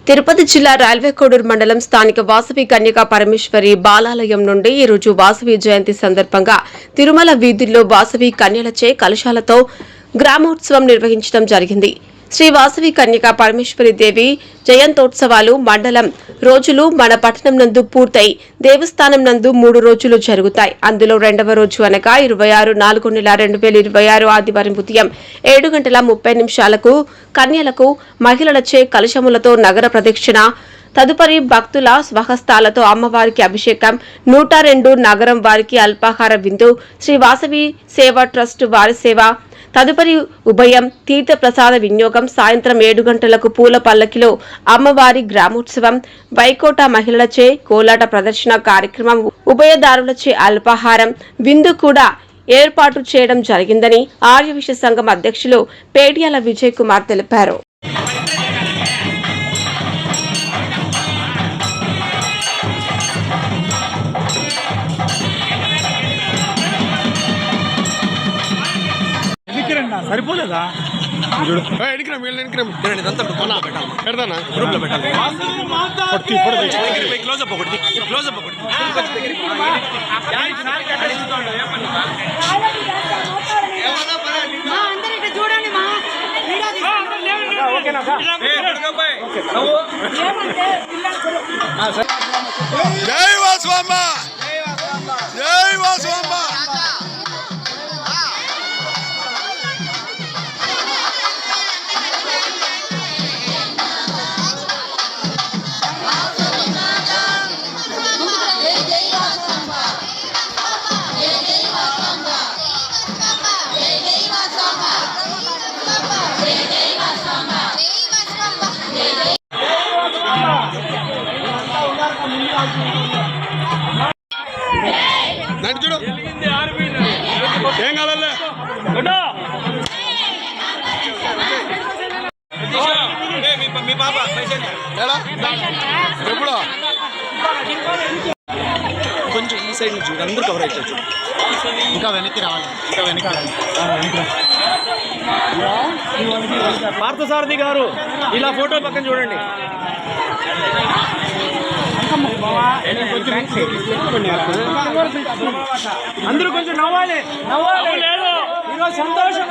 తిరుపతి జిల్లా రైల్వే కోడూరు మండలం స్థానిక వాసవి కన్యకా పరమేశ్వరి బాలాలయం నుండి ఈ రోజు వాసవి జయంతి సందర్భంగా తిరుమల వీధుల్లో వాసవి కన్యలచే కలశాలతో గ్రామోత్సవం నిర్వహించడం జరిగింది. శ్రీ వాసవి కన్యకా పరమేశ్వరి దేవి జయంతోత్సవాలు మండలం రోజులు మన పట్టణం నందు పూర్తయి దేవస్థానం నందు 3 రోజులు జరుగుతాయి. అందులో రెండవ రోజు అనగా 26/4/2026 ఆదివారం ఉదయం 7:30 కన్యలకు మహిళలచే కలశములతో నగర ప్రదక్షిణ, తదుపరి భక్తుల స్వహస్తాలతో అమ్మవారికి అభిషేకం, 102 నగరం వారికి అల్పాహార విందు, శ్రీ వాసవి సేవా ట్రస్ట్ వారి సేవ, తదుపరి ఉభయం తీర్థ ప్రసాద వినియోగం, సాయంత్రం 7 గంటలకు పూల పల్లకిలో అమ్మవారి గ్రామోత్సవం, వైకోట మహిళలచే కోలాట ప్రదర్శన కార్యక్రమం, ఉభయదారులచే అల్పాహారం విందు కూడా ఏర్పాటు చేయడం జరిగిందని ఆర్యవిశ్వ సంఘం అధ్యక్షులు పేడియాల విజయ్ కుమార్ తెలిపారు. సరిపోలేదా జై వాసవమ్మ, జై వాసవమ్మ. చూడు ఏం కావాలే మీ పాప ఎప్పుడు కొంచెం ఈ సైడ్ నుంచి అందరూ కవర్ అవుతుంది. ఇంకా వెనక్కి రావాలి, ఇంకా వెనక పార్థసారథి గారు ఇలా ఫోటో పక్కన చూడండి. అందరూ కొంచెం నవ్వాలి, ఈరోజు సంతోషం.